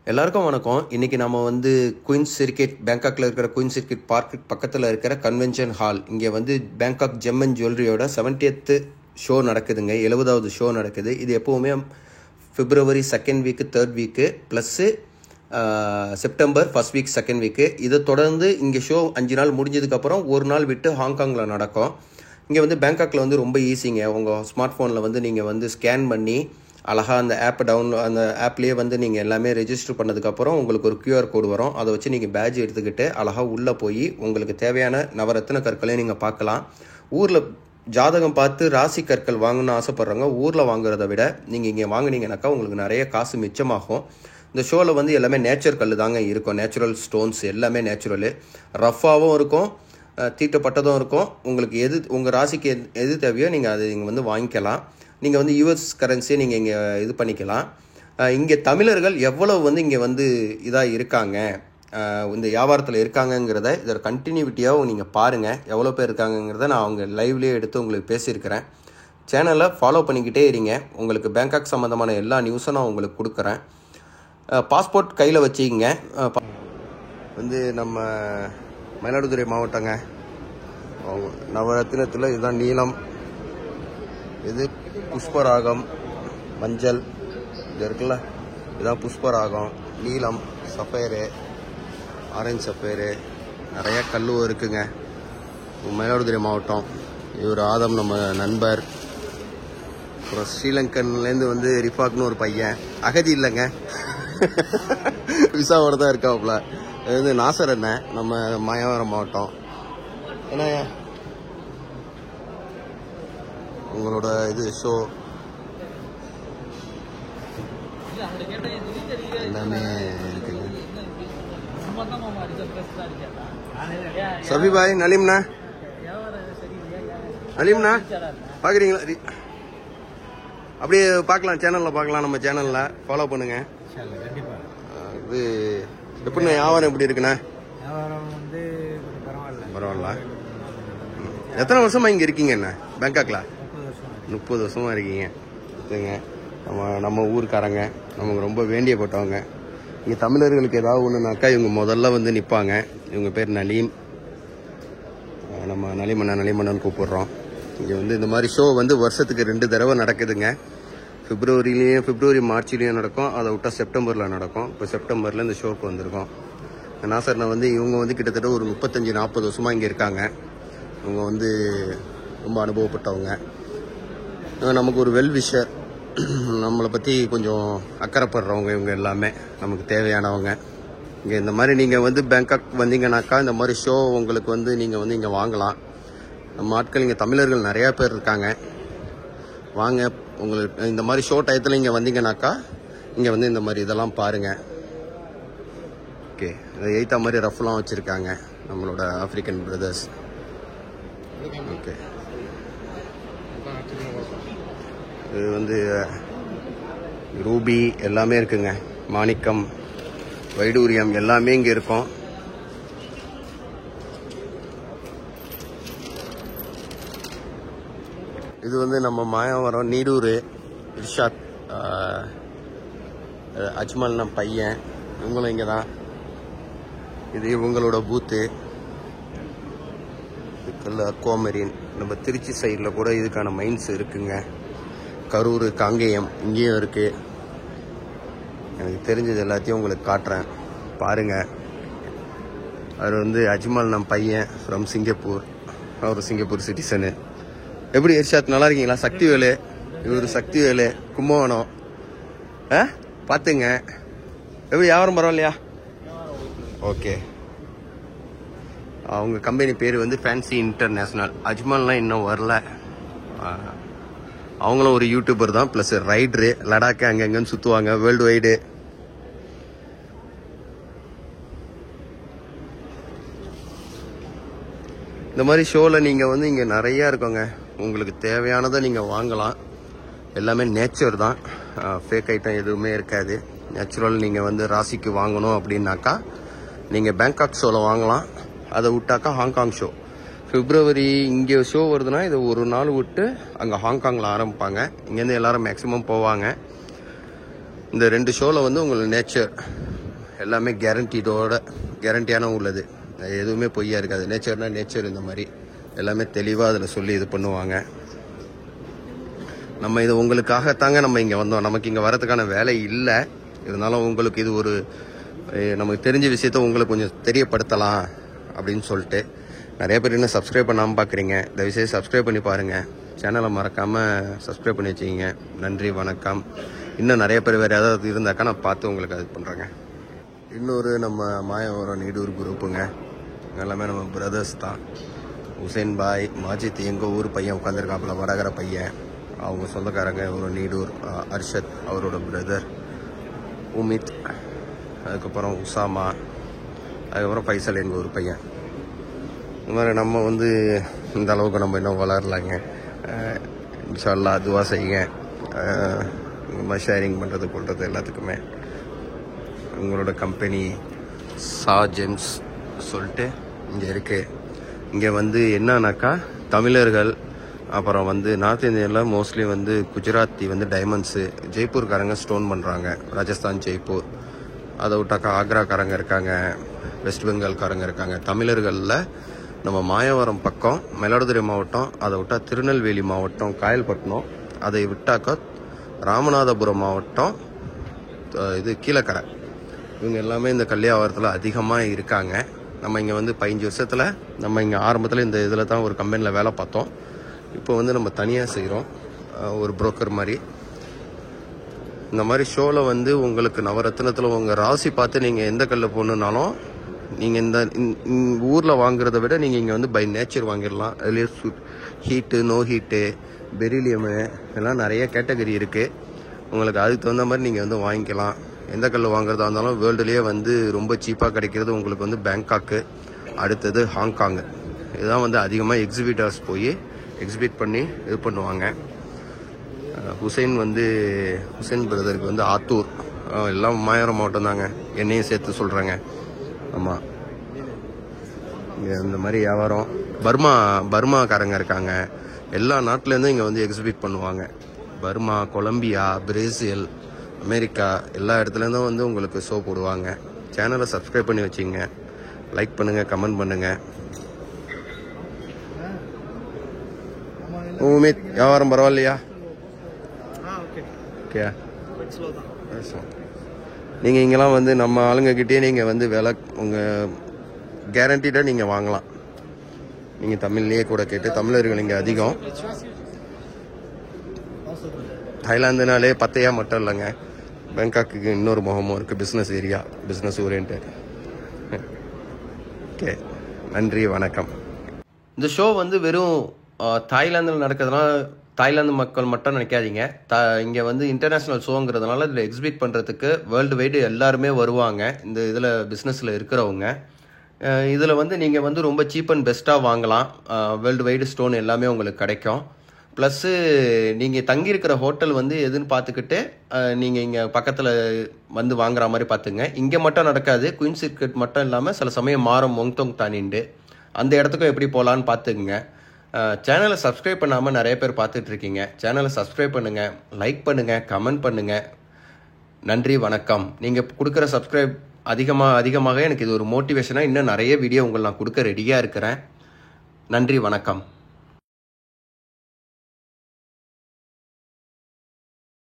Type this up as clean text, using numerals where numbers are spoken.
எல்லாருக்கும் வணக்கம். இன்றைக்கி நம்ம வந்து குயின்ஸ் சர்க்கிட், பேங்காக்கில் இருக்கிற குயின்ஸ் சர்க்கிட் பார்க் பக்கத்தில் இருக்கிற கன்வென்ஷன் ஹால், இங்கே வந்து பேங்காக் ஜெம் அண்ட் ஜுவல்லரியோட 70th ஷோ நடக்குதுங்க. 70வது ஷோ நடக்குது. இது எப்போவுமே February 2nd week 3rd week plus September 1st week 2nd week. இதை தொடர்ந்து இங்கே ஷோ 5 நாள் முடிஞ்சதுக்கப்புறம் ஒரு நாள் விட்டு ஹாங்காங்கில் நடக்கும். இங்கே வந்து பேங்காக்கில் வந்து ரொம்ப ஈஸிங்க. உங்கள் ஸ்மார்ட் ஃபோனில் வந்து நீங்கள் வந்து ஸ்கேன் பண்ணி அழகாக அந்த ஆப்லேயே வந்து நீங்கள் எல்லாமே ரெஜிஸ்டர் பண்ணதுக்கப்புறம் உங்களுக்கு ஒரு QR கோடு வரும். அதை வச்சு நீங்கள் பேட்ஜ் எடுத்துக்கிட்டு அழகாக உள்ளே போய் உங்களுக்கு தேவையான நவரத்தின கற்களையும் நீங்கள் பார்க்கலாம். ஊரில் ஜாதகம் பார்த்து ராசி கற்கள் வாங்கணும்னு ஆசைப்பட்றவங்க ஊரில் வாங்குறத விட நீங்கள் இங்கே வாங்கினீங்கன்னாக்கா உங்களுக்கு நிறைய காசு மிச்சமாகும். இந்த ஷோவில் வந்து எல்லாமே நேச்சர் கல் தாங்க இருக்கும். நேச்சுரல் ஸ்டோன்ஸ் எல்லாமே நேச்சுரலு, ரஃப்பாகவும் இருக்கும், தீட்டப்பட்டதும் இருக்கும். உங்களுக்கு உங்கள் ராசிக்கு எது தேவையோ நீங்கள் அதை இங்கே வந்து வாங்கிக்கலாம். நீங்கள் வந்து US கரன்சியை நீங்கள் இங்கே இது பண்ணிக்கலாம். இங்கே தமிழர்கள் எவ்வளவு வந்து இங்கே வந்து இதாக இருக்காங்க, இந்த வியாபாரத்தில் இருக்காங்கங்கிறத இதோட கண்டினியூட்டியாக நீங்கள் பாருங்கள். எவ்வளோ பேர் இருக்காங்கங்கிறத நான் அவங்க லைவ்லேயே எடுத்து உங்களுக்கு பேசியிருக்கிறேன். சேனலை ஃபாலோ பண்ணிக்கிட்டே இருங்க. உங்களுக்கு பேங்காக் சம்மந்தமான எல்லா நியூஸும் நான் உங்களுக்கு கொடுக்குறேன். பாஸ்போர்ட் கையில் வச்சுக்கிங்க. வந்து நம்ம மயிலாடுதுறை மாவட்டங்க. நவரத்தினத்தில் இதுதான் நீலம், இது புஷ்பராகம், மஞ்சள் இது இருக்குல்ல, இதுதான் புஷ்பராகம், நீலம், சஃபேரு, ஆரஞ்சு சஃபேரு, நிறையா கல்லுவம் இருக்குங்க. மயிலாடுதுறை மாவட்டம். இவர் ஆதம் நம்ம நண்பர். அப்புறம் ஸ்ரீலங்கன்லேருந்து வந்து ரிஃபாக்னு ஒரு பையன், அகதி இல்லைங்க, விசாவோட தான் இருக்காப்புல. இது வந்து நாசர் அண்ணன், நம்ம மாயாவரம் மாவட்டம். ஏன்னா உங்களோட இது ஷோ எல்லாமே இருக்குங்க. சபிபாய், நலீம்ண்ணா, நலீம்ண்ணா பார்க்குறீங்களா? அப்படியே பார்க்கலாம், சேனலில் பார்க்கலாம். நம்ம சேனலில் ஃபாலோ பண்ணுங்க. இது எப்படிண்ணா வியாபாரம் எப்படி இருக்குண்ணா? பரவாயில்ல. எத்தனை வருஷமா இங்கே இருக்கீங்கண்ணா பேங்காக்ல? 30 வருஷமா இருக்கீங்க. சரிங்க. நம்ம ஊருக்காரங்க, நமக்கு ரொம்ப வேண்டியப்பட்டவங்க. இங்கே தமிழர்களுக்கு ஏதாவது ஒன்றுனாக்கா இவங்க முதல்ல வந்து நிற்பாங்க. இவங்க பேர் நலீம். நம்ம நலீமண்ணன் கூப்பிடுறோம். இங்கே வந்து இந்த மாதிரி ஷோ வந்து வருஷத்துக்கு 2 தடவை நடக்குதுங்க. பிப்ரவரி மார்ச்லேயும் நடக்கும், அதை விட்டால் செப்டம்பரில் நடக்கும். இப்போ செப்டம்பரில் இந்த ஷோக்கு வந்திருக்கோம். நாசர்னா வந்து இவங்க வந்து கிட்டத்தட்ட ஒரு 35-40 வருஷமாக இங்கே இருக்காங்க. இவங்க வந்து ரொம்ப அனுபவப்பட்டவங்க. நமக்கு ஒரு வெல்விஷர், நம்மளை பற்றி கொஞ்சம் அக்கறைப்படுறவங்க. இவங்க எல்லாமே நமக்கு தேவையானவங்க. இங்கே இந்த மாதிரி நீங்கள் வந்து பேங்காக் வந்தீங்கன்னாக்கா இந்த மாதிரி ஷோ உங்களுக்கு வந்து நீங்கள் வந்து இங்கே வாங்கலாம். நம்ம ஆட்கள் இங்கே தமிழர்கள் நிறையா பேர் இருக்காங்க. வாங்க, உங்களுக்கு இந்த மாதிரி ஷோ டயத்தில் இங்கே வந்தீங்கன்னாக்கா இங்கே வந்து இந்த மாதிரி இதெல்லாம் பாருங்கள். ஓகே, இதை எய்த்தா மாதிரி ரஃப்லாம் வச்சுருக்காங்க நம்மளோட ஆஃப்ரிக்கன் பிரதர்ஸ். ஓகே, இது வந்து ரூபி எல்லாமே இருக்குங்க. மாணிக்கம், வைடூரியம் எல்லாமே இங்கே இருக்கும். இது வந்து நம்ம மாயாவரம் நீடூர் இர்ஷாத், அஜ்மல் நம்ம பையன், இவங்களும் இங்கே தான். இது இவங்களோட பூத்து. இதுக்கெல்லாம் அக்வாமரீன். நம்ம திருச்சி சைடில் கூட இதுக்கான மைன்ஸ் இருக்குங்க. கரூர், காங்கேயம் இங்கேயும் இருக்குது. எனக்கு தெரிஞ்சது எல்லாத்தையும் உங்களுக்கு காட்டுறேன், பாருங்கள். அவர் வந்து அஜ்மல் நம்ம பையன் ஃப்ரம் சிங்கப்பூர். அவர் சிங்கப்பூர் சிட்டிசனு. எப்படி இர்ஷாத் நல்லா இருக்கீங்களா? சக்திவேலு, இவர் சக்திவேலு, கும்பகோணம். பார்த்துங்க. எப்படி வியாபாரம் பரவாயில்லையா? ஓகே. அவங்க கம்பெனி பேர் வந்து ஃபேன்சி இன்டர்நேஷ்னல். அஜ்மல்லாம் இன்னும் வரல. அவங்களும் ஒரு யூடியூபர் தான், ப்ளஸ் ரைடரு. லடாக்கு அங்கங்கன்னு சுற்றுவாங்க, வேர்ல்டு வைடு. இந்த மாதிரி ஷோவில் நீங்கள் வந்து இங்கே நிறையா இருக்கோங்க. உங்களுக்கு தேவையானதை நீங்கள் வாங்கலாம். எல்லாமே நேச்சர் தான், ஃபேக் ஐட்டம் எதுவுமே இருக்காது. நேச்சுரல். நீங்கள் வந்து ராசிக்கு வாங்கணும் அப்படின்னாக்கா நீங்கள் பேங்காக் ஷோவில் வாங்கலாம். அதை விட்டாக்கா ஹாங்காங் ஷோ பிப்ரவரி இங்கே ஷோ வருதுன்னா இது ஒரு நாள் விட்டு அங்கே ஹாங்காங்கில் ஆரம்பிப்பாங்க. இங்கேருந்து எல்லாரும் மேக்ஸிமம் போவாங்க. இந்த 2 ஷோவில் வந்து உங்களுக்கு நேச்சர் எல்லாமே கேரண்டியான உள்ளது. எதுவுமே பொய்யா இருக்காது. நேச்சர்னா நேச்சர், இந்த மாதிரி எல்லாமே தெளிவாக அதில் சொல்லி இது பண்ணுவாங்க. நம்ம இது உங்களுக்காகத்தாங்க நம்ம இங்கே வந்தோம். நமக்கு இங்கே வரதுக்கான வேலை இல்லை. இருந்தாலும் உங்களுக்கு இது ஒரு நமக்கு தெரிஞ்ச விஷயத்த உங்களுக்கு கொஞ்சம் தெரியப்படுத்தலாம் அப்படின்னு சொல்லிட்டு. நிறைய பேர் இன்னும் சப்ஸ்கிரைப் பண்ணாமல் பார்க்குறீங்க. தயவுசெய்து சப்ஸ்கிரைப் பண்ணி பாருங்கள். சேனலை மறக்காமல் சப்ஸ்கிரைப் பண்ணி வச்சுக்கிங்க. நன்றி, வணக்கம். இன்னும் நிறைய பேர் வேறு ஏதாவது இருந்தாக்கா நான் பார்த்து உங்களுக்கு அது பண்ணுறேங்க. இன்னொரு நம்ம மாயவரம் நீடூர் குரூப்புங்க. எல்லாமே நம்ம பிரதர்ஸ் தான். ஹுசைன் பாய், மாஜித் எங்கள் ஊர் பையன் உட்காந்துருக்காப்புல, வடகர பையன். அவங்க சொந்தக்காரங்க ஒரு நீடூர். அர்ஷத் அவரோட பிரதர், உமித், அதுக்கப்புறம் உசாமா, அதுக்கப்புறம் ஃபைசல் எங்கள் ஊர் பையன். இந்த மாதிரி நம்ம வந்து இந்த அளவுக்கு நம்ம இன்னும் வளரலாங்க. இன்ஷா அல்லாஹ் துவா செய்யுங்க. இந்த மாதிரி ஷேரிங் பண்ணுறது கொள்வது எல்லாத்துக்குமே. உங்களோட கம்பெனி ஜெம்ஸ் சொல்லிட்டு இங்கே இருக்குது. இங்கே வந்து என்னன்னாக்கா தமிழர்கள், அப்புறம் வந்து நார்த் இந்தியாவில் மோஸ்ட்லி வந்து குஜராத்தி வந்து டைமண்ட்ஸு, ஜெய்ப்பூர்காரங்க ஸ்டோன் பண்ணுறாங்க, ராஜஸ்தான் ஜெய்ப்பூர். அதை விட்டாக்கா ஆக்ராக்காரங்க இருக்காங்க, வெஸ்ட் பெங்கால்காரங்க இருக்காங்க. தமிழர்களில் நம்ம மாயவரம் பக்கம் மயிலாடுதுறை மாவட்டம், அதை விட்டால் திருநெல்வேலி மாவட்டம் காயல்பட்டினம், அதை விட்டாக்கா ராமநாதபுரம் மாவட்டம் இது கீழக்கரை. இவங்க எல்லாமே இந்த கல்யாணத்தில் அதிகமாக இருக்காங்க. நம்ம இங்கே வந்து 15 வருஷத்தில் நம்ம இங்கே ஆரம்பத்தில் இந்த இதில் தான் ஒரு கம்பெனியில் வேலை பார்த்தோம். இப்போ வந்து நம்ம தனியாக செய்கிறோம், ஒரு புரோக்கர் மாதிரி. இந்த மாதிரி ஷோவில் வந்து உங்களுக்கு நவரத்னத்தில் உங்கள் ராசி பார்த்து நீங்கள் எந்த கல்லை போடணுன்னாலும் நீங்கள் இந்த ஊரில் வாங்குறத விட நீங்கள் இங்கே வந்து பை நேச்சர் வாங்கிடலாம். அதுலேயே ஹீட்டு, நோ ஹீட்டு, பெரிலியமு எல்லாம் நிறைய கேட்டகரி இருக்குது. உங்களுக்கு அதுக்கு தகுந்த மாதிரி நீங்கள் வந்து வாங்கிக்கலாம். எந்த கல் வாங்குறதா இருந்தாலும் வேர்ல்டுலேயே வந்து ரொம்ப சீப்பாக கிடைக்கிறது உங்களுக்கு வந்து பேங்காக்கு, அடுத்தது ஹாங்காங்கு. இதுதான் வந்து அதிகமாக எக்ஸிபிட்டர்ஸ் போய் எக்ஸிபிட் பண்ணி இது பண்ணுவாங்க. ஹுசைன் பிரதருக்கு வந்து ஆத்தூர், எல்லாம் மாயவரம் மாவட்டம் தாங்க, என்னையும் சேர்த்து சொல்கிறேங்க. ஆமாம், இங்கே இந்த மாதிரி வியாபாரம். பர்மாக்காரங்க இருக்காங்க. எல்லா நாட்டிலேருந்தும் இங்கே வந்து எக்ஸிபிட் பண்ணுவாங்க. பர்மா, கொலம்பியா, பிரேசில், அமெரிக்கா, எல்லா இடத்துலேருந்தும் வந்து உங்களுக்கு ஷோ போடுவாங்க. சேனலை சப்ஸ்கிரைப் பண்ணி வச்சுங்க, லைக் பண்ணுங்கள், கமெண்ட் பண்ணுங்கள். உமித், வியாபாரம் பரவாயில்லையா? ஓகே. நீங்கள் இங்கெல்லாம் வந்து நம்ம ஆளுங்கக்கிட்டே நீங்கள் வந்து விலை உங்கள் கேரண்டீடாக நீங்கள் வாங்கலாம். நீங்கள் தமிழ்லேயே கூட கேட்டு, தமிழர்கள் இங்கே அதிகம். தாய்லாந்துனாலே பத்தையா மட்டும் இல்லைங்க, பேங்காக்கு இன்னொரு முகமும் இருக்குது, business area, business orient. Okay, நன்றி, வணக்கம். இந்த ஷோ வந்து வெறும் தாய்லாந்தில் நடக்கிறதுனால தாய்லாந்து மக்கள் மட்டும் நினைக்காதீங்க. இங்கே வந்து இன்டர்நேஷ்னல் ஷோங்கிறதுனால இதில் எக்ஸிபிட் பண்ணுறதுக்கு வேர்ல்டு வைடு எல்லாருமே வருவாங்க. இந்த இதில் பிஸ்னஸில் இருக்கிறவங்க இதில் வந்து நீங்கள் வந்து ரொம்ப சீப் அண்ட் பெஸ்ட்டாக வாங்கலாம். வேர்ல்டு வைடு ஸ்டோன் எல்லாமே உங்களுக்கு கிடைக்கும். ப்ளஸ்ஸு நீங்கள் தங்கியிருக்கிற ஹோட்டல் வந்து எதுன்னு பார்த்துக்கிட்டு நீங்கள் இங்கே பக்கத்தில் வந்து வாங்குற மாதிரி பார்த்துங்க. இங்கே மட்டும் நடக்காது, குயின் சர்க்கிட் மட்டும் இல்லாமல் சில சமயம் மாறும் மொங்தோங் தானின்ட்டு, அந்த இடத்துக்கும் எப்படி போகலான்னு பார்த்துக்குங்க. சேனலை சப்ஸ்கிரைப் பண்ணாமல் நிறைய பேர் பார்த்துட்ருக்கீங்க. சேனலை சப்ஸ்கிரைப் பண்ணுங்கள், லைக் பண்ணுங்கள், கமெண்ட் பண்ணுங்கள். நன்றி, வணக்கம். நீங்கள் கொடுக்குற சப்ஸ்கிரைப் அதிகமாக எனக்கு இது ஒரு மோட்டிவேஷனாக இன்னும் நிறைய வீடியோ உங்களுக்கு நான் கொடுக்க ரெடியாக இருக்கிறேன். நன்றி, வணக்கம்.